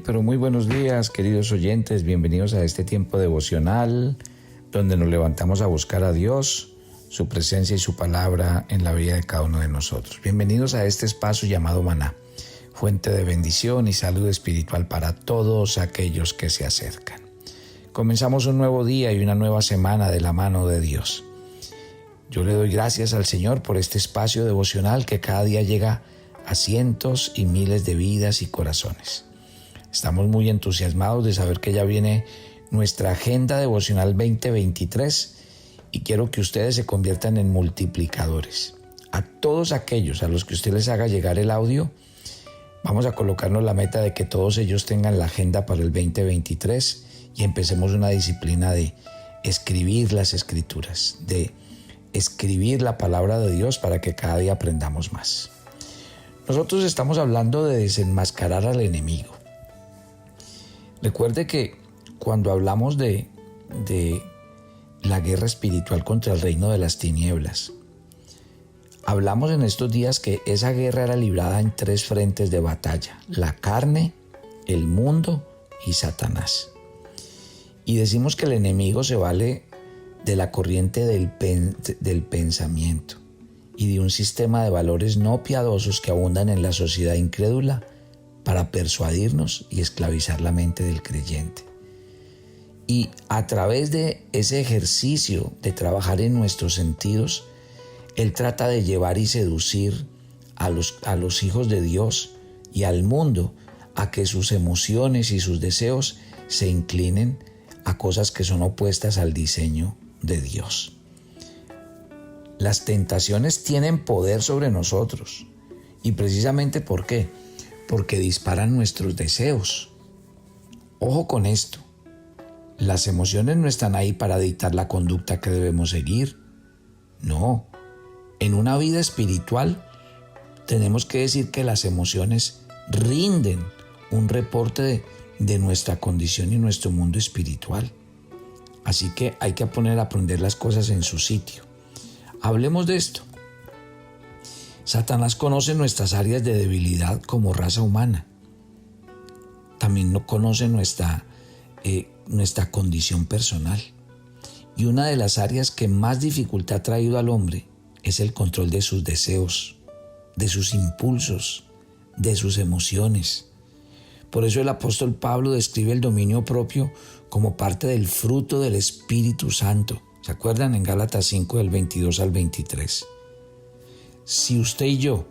Pero muy buenos días, queridos oyentes, bienvenidos a este tiempo devocional donde nos levantamos a buscar a Dios, su presencia y su palabra en la vida de cada uno de nosotros. Bienvenidos a este espacio llamado Maná, fuente de bendición y salud espiritual para todos aquellos que se acercan. Comenzamos un nuevo día y una nueva semana de la mano de Dios. Yo le doy gracias al Señor por este espacio devocional que cada día llega a cientos y miles de vidas y corazones. Estamos muy entusiasmados de saber que ya viene nuestra agenda devocional 2023 y quiero que ustedes se conviertan en multiplicadores. A todos aquellos a los que usted les haga llegar el audio, vamos a colocarnos la meta de que todos ellos tengan la agenda para el 2023 y empecemos una disciplina de escribir las escrituras, de escribir la palabra de Dios para que cada día aprendamos más. Nosotros estamos hablando de desenmascarar al enemigo. Recuerde que cuando hablamos de la guerra espiritual contra el reino de las tinieblas, hablamos en estos días que esa guerra era librada en 3 frentes de batalla: la carne, el mundo y Satanás. Y decimos que el enemigo se vale de la corriente del pensamiento y de un sistema de valores no piadosos que abundan en la sociedad incrédula para persuadirnos y esclavizar la mente del creyente. Y a través de ese ejercicio de trabajar en nuestros sentidos, Él trata de llevar y seducir a los hijos de Dios y al mundo a que sus emociones y sus deseos se inclinen a cosas que son opuestas al diseño de Dios. Las tentaciones tienen poder sobre nosotros. ¿Y precisamente por qué? Porque disparan nuestros deseos. Ojo con esto. Las emociones no están ahí para dictar la conducta que debemos seguir. No. En una vida espiritual tenemos que decir que las emociones rinden un reporte de nuestra condición y nuestro mundo espiritual. Así que hay que aprender las cosas en su sitio. Hablemos de esto. Satanás conoce nuestras áreas de debilidad como raza humana. También conoce nuestra condición personal. Y una de las áreas que más dificultad ha traído al hombre es el control de sus deseos, de sus impulsos, de sus emociones. Por eso el apóstol Pablo describe el dominio propio como parte del fruto del Espíritu Santo. ¿Se acuerdan? En Gálatas 5, del 22 al 23. Si usted y yo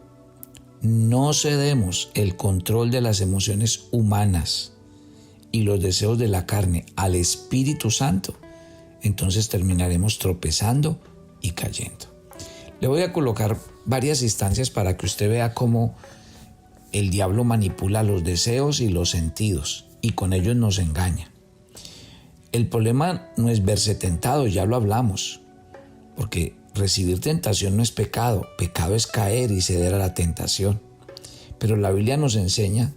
no cedemos el control de las emociones humanas y los deseos de la carne al Espíritu Santo, entonces terminaremos tropezando y cayendo. Le voy a colocar varias instancias para que usted vea cómo el diablo manipula los deseos y los sentidos y con ellos nos engaña. El problema no es verse tentado, ya lo hablamos, porque recibir tentación no es pecado, pecado es caer y ceder a la tentación. Pero la Biblia nos enseña,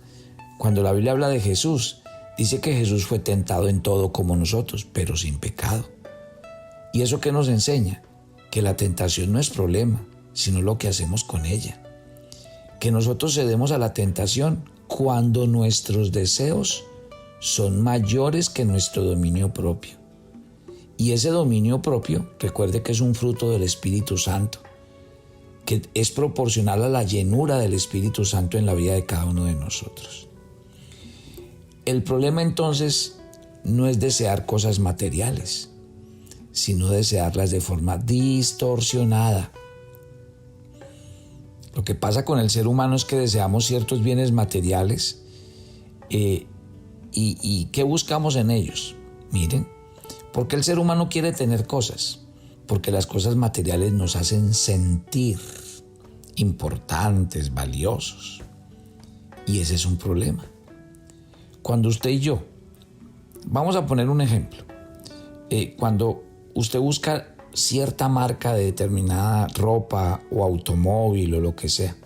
cuando la Biblia habla de Jesús, dice que Jesús fue tentado en todo como nosotros, pero sin pecado. ¿Y eso qué nos enseña? Que la tentación no es problema, sino lo que hacemos con ella. Que nosotros cedemos a la tentación cuando nuestros deseos son mayores que nuestro dominio propio. Y ese dominio propio, recuerde que es un fruto del Espíritu Santo, que es proporcional a la llenura del Espíritu Santo en la vida de cada uno de nosotros. El problema entonces no es desear cosas materiales, sino desearlas de forma distorsionada. Lo que pasa con el ser humano es que deseamos ciertos bienes materiales y ¿qué buscamos en ellos? Miren, ¿por qué el ser humano quiere tener cosas? Porque las cosas materiales nos hacen sentir importantes, valiosos. Y ese es un problema. Cuando usted y yo, vamos a poner un ejemplo, cuando usted busca cierta marca de determinada ropa o automóvil o lo que sea,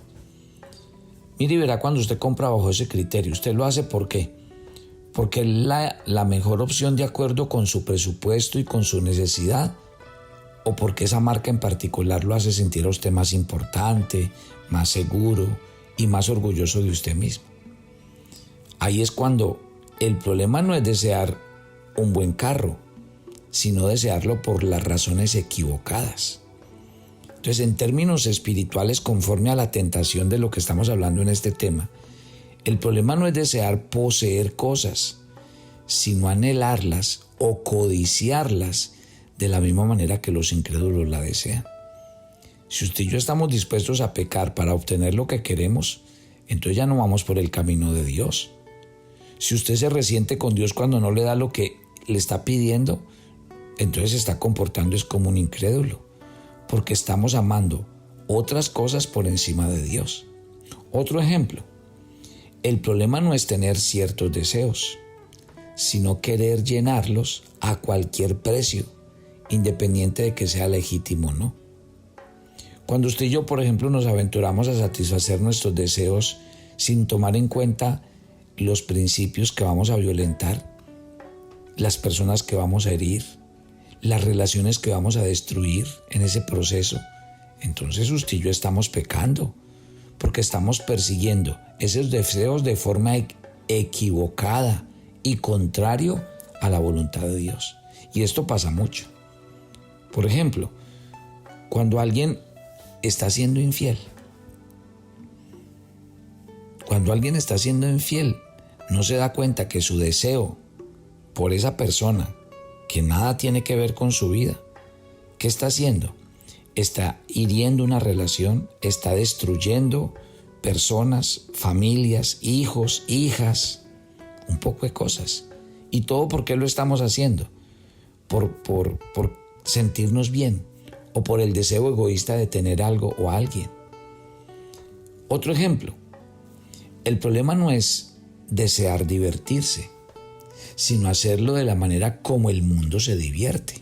mire y verá cuando usted compra bajo ese criterio, usted lo hace ¿por qué? Porque es la mejor opción de acuerdo con su presupuesto y con su necesidad, o porque esa marca en particular lo hace sentir a usted más importante, más seguro y más orgulloso de usted mismo. Ahí es cuando el problema no es desear un buen carro, sino desearlo por las razones equivocadas. Entonces, en términos espirituales, conforme a la tentación de lo que estamos hablando en este tema, el problema no es desear poseer cosas, sino anhelarlas o codiciarlas de la misma manera que los incrédulos la desean. Si usted y yo estamos dispuestos a pecar para obtener lo que queremos, entonces ya no vamos por el camino de Dios. Si usted se resiente con Dios cuando no le da lo que le está pidiendo, entonces se está comportando es como un incrédulo, porque estamos amando otras cosas por encima de Dios. Otro ejemplo, el problema no es tener ciertos deseos, sino querer llenarlos a cualquier precio, independiente de que sea legítimo o no. Cuando usted y yo, por ejemplo, nos aventuramos a satisfacer nuestros deseos sin tomar en cuenta los principios que vamos a violentar, las personas que vamos a herir, las relaciones que vamos a destruir en ese proceso, entonces usted y yo estamos pecando, porque estamos persiguiendo esos deseos de forma equivocada y contrario a la voluntad de Dios. Y esto pasa mucho. Por ejemplo, cuando alguien está siendo infiel, no se da cuenta que su deseo por esa persona, que nada tiene que ver con su vida, ¿qué está haciendo? Está hiriendo una relación, está destruyendo personas, familias, hijos, hijas, un poco de cosas. ¿Y todo por qué lo estamos haciendo? Por sentirnos bien o por el deseo egoísta de tener algo o alguien. Otro ejemplo, el problema no es desear divertirse, sino hacerlo de la manera como el mundo se divierte.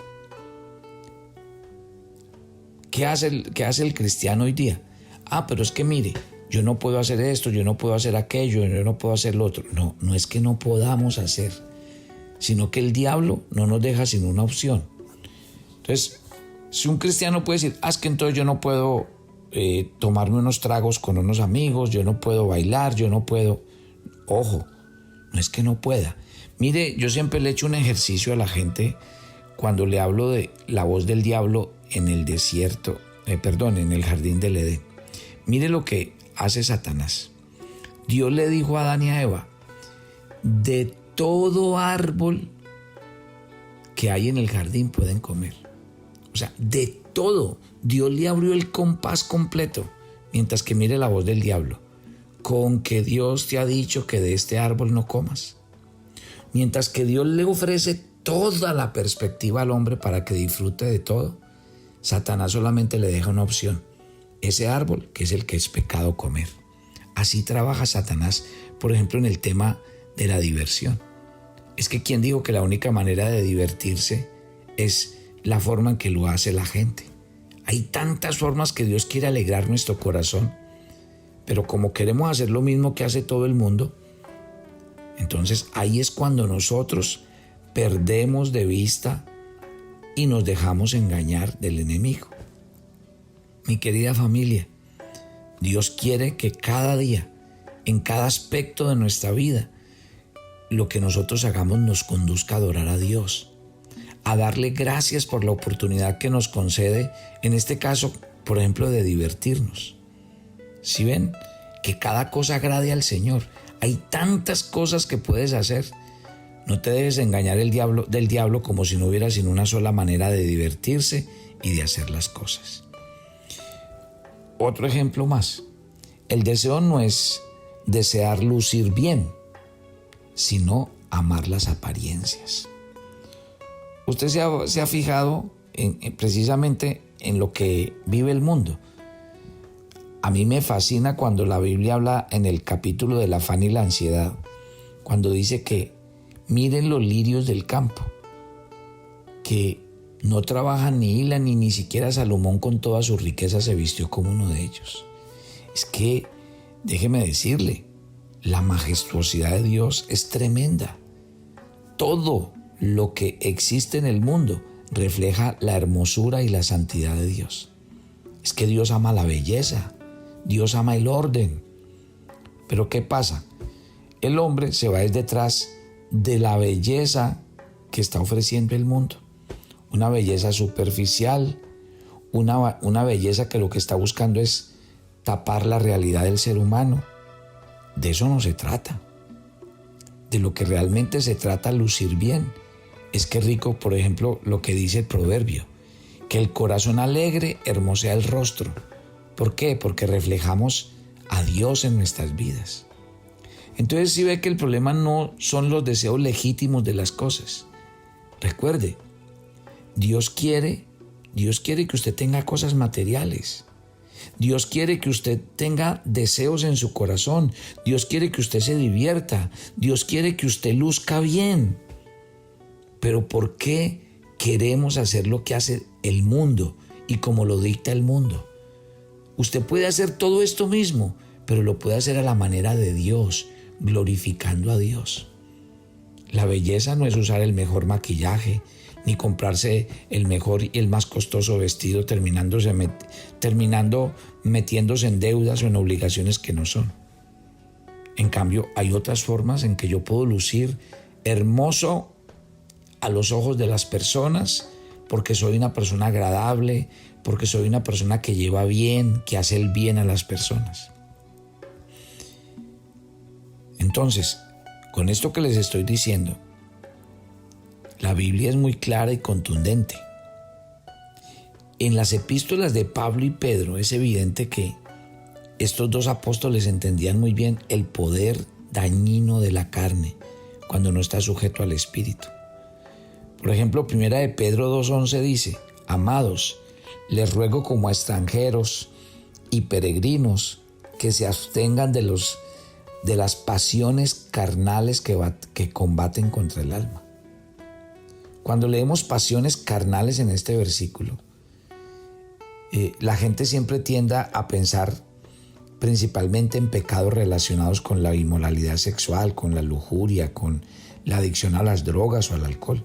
¿Qué hace el cristiano hoy día? Pero es que mire, yo no puedo hacer esto, yo no puedo hacer aquello, yo no puedo hacer lo otro. No es que no podamos hacer, sino que el diablo no nos deja sin una opción. Entonces, si un cristiano puede decir, es que entonces yo no puedo tomarme unos tragos con unos amigos, yo no puedo bailar, yo no puedo... Ojo, no es que no pueda. Mire, yo siempre le echo un ejercicio a la gente cuando le hablo de la voz del diablo en el desierto, en el jardín del Edén. Mire lo que hace Satanás. Dios le dijo a Adán y a Eva, de todo árbol que hay en el jardín pueden comer. O sea, de todo. Dios le abrió el compás completo, mientras que mire la voz del diablo. Con que Dios te ha dicho que de este árbol no comas. Mientras que Dios le ofrece toda la perspectiva al hombre para que disfrute de todo, Satanás solamente le deja una opción. Ese árbol, que es el que es pecado comer. Así trabaja Satanás, por ejemplo, en el tema de la diversión. Es que ¿quién dijo que la única manera de divertirse es la forma en que lo hace la gente? Hay tantas formas que Dios quiere alegrar nuestro corazón, pero como queremos hacer lo mismo que hace todo el mundo, entonces ahí es cuando nosotros perdemos de vista y nos dejamos engañar del enemigo. Mi querida familia, Dios quiere que cada día, en cada aspecto de nuestra vida, lo que nosotros hagamos nos conduzca a adorar a Dios, a darle gracias por la oportunidad que nos concede, en este caso, por ejemplo, de divertirnos. ¿Sí ven? Que cada cosa agrade al Señor. Hay tantas cosas que puedes hacer. No te dejes engañar del diablo como si no hubiera sino una sola manera de divertirse y de hacer las cosas. Otro ejemplo más. El deseo no es desear lucir bien, sino amar las apariencias. Usted se ha fijado precisamente en lo que vive el mundo. A mí me fascina cuando la Biblia habla en el capítulo del afán y la ansiedad, cuando dice que miren los lirios del campo, que no trabajan ni hilan ni siquiera Salomón con toda su riqueza se vistió como uno de ellos. Es que, déjeme decirle, la majestuosidad de Dios es tremenda. Todo lo que existe en el mundo refleja la hermosura y la santidad de Dios. Es que Dios ama la belleza, Dios ama el orden. Pero ¿qué pasa? el hombre se va detrás de la belleza que está ofreciendo el mundo. Una belleza superficial, una belleza que lo que está buscando es tapar la realidad del ser humano. De eso no se trata. De lo que realmente se trata lucir bien. Es que rico, por ejemplo, lo que dice el proverbio, que el corazón alegre hermosea el rostro. ¿Por qué? Porque reflejamos a Dios en nuestras vidas. Entonces sí ve que el problema no son los deseos legítimos de las cosas. Recuerde, Dios quiere que usted tenga cosas materiales. Dios quiere que usted tenga deseos en su corazón. Dios quiere que usted se divierta. Dios quiere que usted luzca bien. Pero ¿por qué queremos hacer lo que hace el mundo y como lo dicta el mundo? Usted puede hacer todo esto mismo, pero lo puede hacer a la manera de Dios, glorificando a Dios. La belleza no es usar el mejor maquillaje, ni comprarse el mejor y el más costoso vestido, terminando metiéndose en deudas o en obligaciones que no son. En cambio, hay otras formas en que yo puedo lucir hermoso a los ojos de las personas, porque soy una persona agradable, porque soy una persona que lleva bien, que hace el bien a las personas. Entonces, con esto que les estoy diciendo, la Biblia es muy clara y contundente. En las epístolas de Pablo y Pedro es evidente que estos dos apóstoles entendían muy bien el poder dañino de la carne cuando no está sujeto al Espíritu. Por ejemplo, primera de Pedro 2:11 dice: Amados, les ruego como a extranjeros y peregrinos que se abstengan de las pasiones carnales que combaten contra el alma. Cuando leemos pasiones carnales en este versículo, la gente siempre tiende a pensar principalmente en pecados relacionados con la inmoralidad sexual, con la lujuria, con la adicción a las drogas o al alcohol.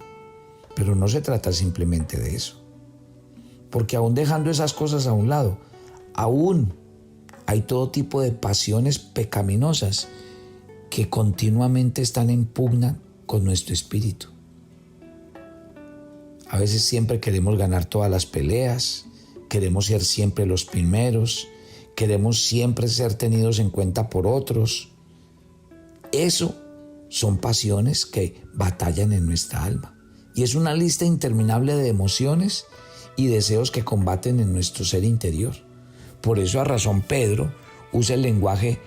Pero no se trata simplemente de eso. Porque aún dejando esas cosas a un lado, aún hay todo tipo de pasiones pecaminosas que continuamente están en pugna con nuestro espíritu. A veces siempre queremos ganar todas las peleas, queremos ser siempre los primeros, queremos siempre ser tenidos en cuenta por otros. Eso son pasiones que batallan en nuestra alma. Y es una lista interminable de emociones y deseos que combaten en nuestro ser interior. Por eso a razón Pedro usa el lenguaje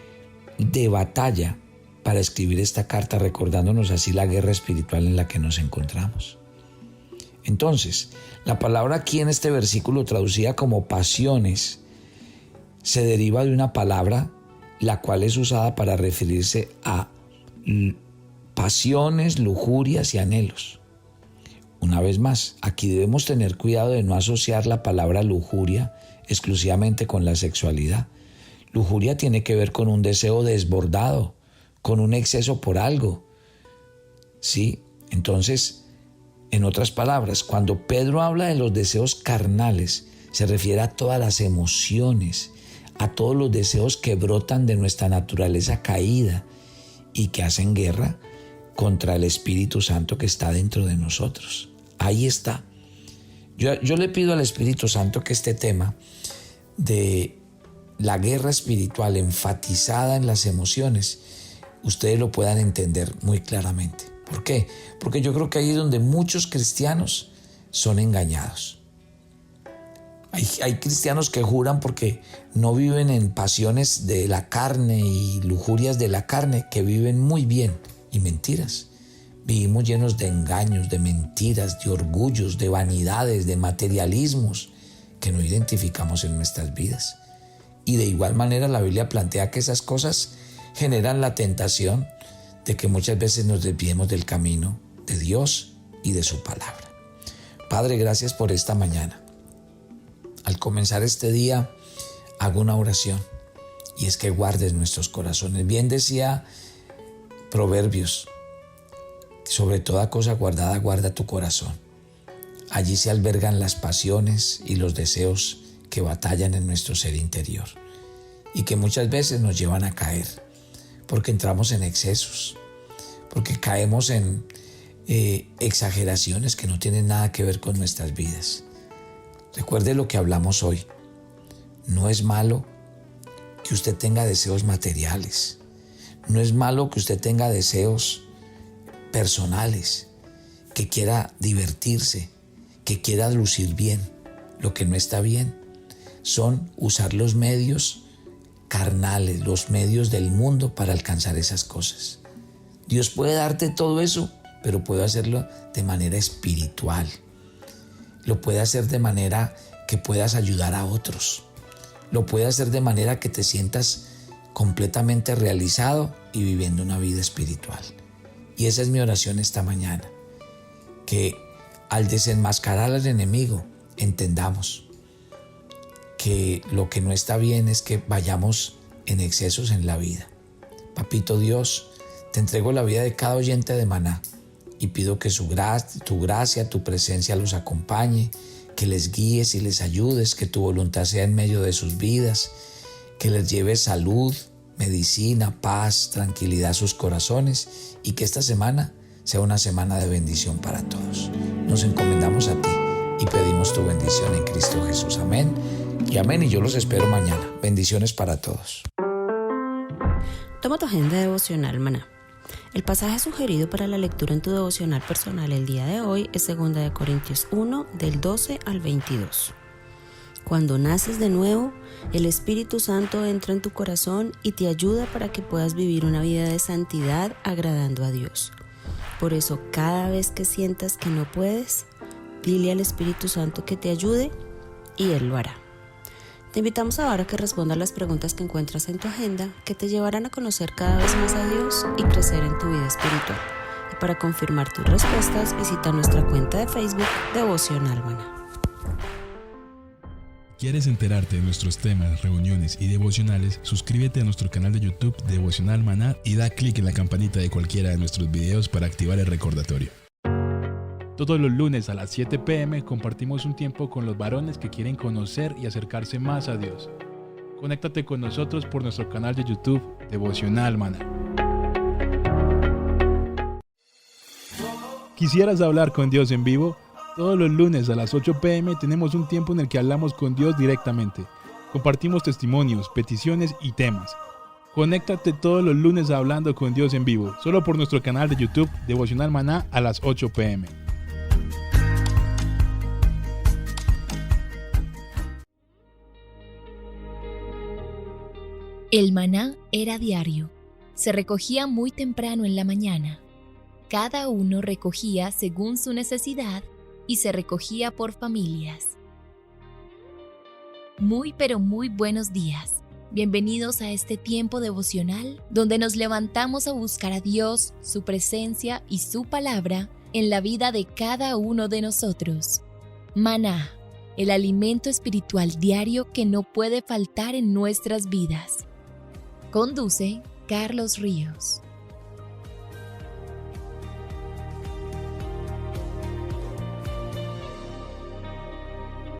de batalla para escribir esta carta, recordándonos así la guerra espiritual en la que nos encontramos. Entonces, la palabra aquí en este versículo traducida como pasiones se deriva de una palabra la cual es usada para referirse a pasiones, lujurias y anhelos. Una vez más, aquí debemos tener cuidado de no asociar la palabra lujuria exclusivamente con la sexualidad. Lujuria tiene que ver con un deseo desbordado, con un exceso por algo. ¿Sí? Entonces, en otras palabras, cuando Pedro habla de los deseos carnales, se refiere a todas las emociones, a todos los deseos que brotan de nuestra naturaleza caída y que hacen guerra contra el Espíritu Santo que está dentro de nosotros. Ahí está. Yo le pido al Espíritu Santo que este tema de la guerra espiritual enfatizada en las emociones, ustedes lo puedan entender muy claramente. ¿Por qué? Porque yo creo que ahí es donde muchos cristianos son engañados. Hay cristianos que juran porque no viven en pasiones de la carne y lujurias de la carne, que viven muy bien, y mentiras. Vivimos llenos de engaños, de mentiras, de orgullos, de vanidades, de materialismos que no identificamos en nuestras vidas. Y de igual manera la Biblia plantea que esas cosas generan la tentación de que muchas veces nos desviemos del camino de Dios y de su palabra. Padre, gracias por esta mañana. Al comenzar este día, hago una oración, y es que guardes nuestros corazones. Bien decía Proverbios: sobre toda cosa guardada, guarda tu corazón. Allí se albergan las pasiones y los deseos que batallan en nuestro ser interior y que muchas veces nos llevan a caer. porque entramos en excesos, porque caemos en exageraciones que no tienen nada que ver con nuestras vidas. Recuerde lo que hablamos hoy. No es malo que usted tenga deseos materiales. No es malo que usted tenga deseos personales, que quiera divertirse, que quiera lucir bien. Lo que no está bien son usar los medios carnales, los medios del mundo para alcanzar esas cosas. Dios puede darte todo eso, pero puede hacerlo de manera espiritual. Lo puede hacer de manera que puedas ayudar a otros. Lo puede hacer de manera que te sientas completamente realizado y viviendo una vida espiritual. Y esa es mi oración esta mañana, que al desenmascarar al enemigo entendamos que lo que no está bien es que vayamos en excesos en la vida. Papito Dios, te entrego la vida de cada oyente de Maná y pido que tu gracia, tu presencia los acompañe, que les guíes y les ayudes, que tu voluntad sea en medio de sus vidas, que les lleve salud, medicina, paz, tranquilidad a sus corazones y que esta semana sea una semana de bendición para todos. Nos encomendamos a ti y pedimos tu bendición en Cristo Jesús. Amén y amén. Y yo los espero mañana. Bendiciones para todos. Toma tu agenda devocional Maná. El pasaje sugerido para la lectura en tu devocional personal el día de hoy es 2 Corintios 1, del 12 al 22. Cuando naces de nuevo, el Espíritu Santo entra en tu corazón y te ayuda para que puedas vivir una vida de santidad agradando a Dios. Por eso, cada vez que sientas que no puedes, dile al Espíritu Santo que te ayude y Él lo hará. Te invitamos ahora a que respondas las preguntas que encuentras en tu agenda que te llevarán a conocer cada vez más a Dios y crecer en tu vida espiritual. Y para confirmar tus respuestas, visita nuestra cuenta de Facebook Devocional Maná. ¿Quieres enterarte de nuestros temas, reuniones y devocionales? Suscríbete a nuestro canal de YouTube Devocional Maná y da clic en la campanita de cualquiera de nuestros videos para activar el recordatorio. Todos los lunes a las 7 p.m. compartimos un tiempo con los varones que quieren conocer y acercarse más a Dios. Conéctate con nosotros por nuestro canal de YouTube Devocional Maná. ¿Quisieras hablar con Dios en vivo? Todos los lunes a las 8 p.m. tenemos un tiempo en el que hablamos con Dios directamente. Compartimos testimonios, peticiones y temas. Conéctate todos los lunes a Hablando con Dios en vivo, solo por nuestro canal de YouTube Devocional Maná a las 8 p.m. El maná era diario. Se recogía muy temprano en la mañana. Cada uno recogía según su necesidad y se recogía por familias. Muy pero muy buenos días. Bienvenidos a este tiempo devocional donde nos levantamos a buscar a Dios, su presencia y su palabra en la vida de cada uno de nosotros. Maná, el alimento espiritual diario que no puede faltar en nuestras vidas. Conduce Carlos Ríos.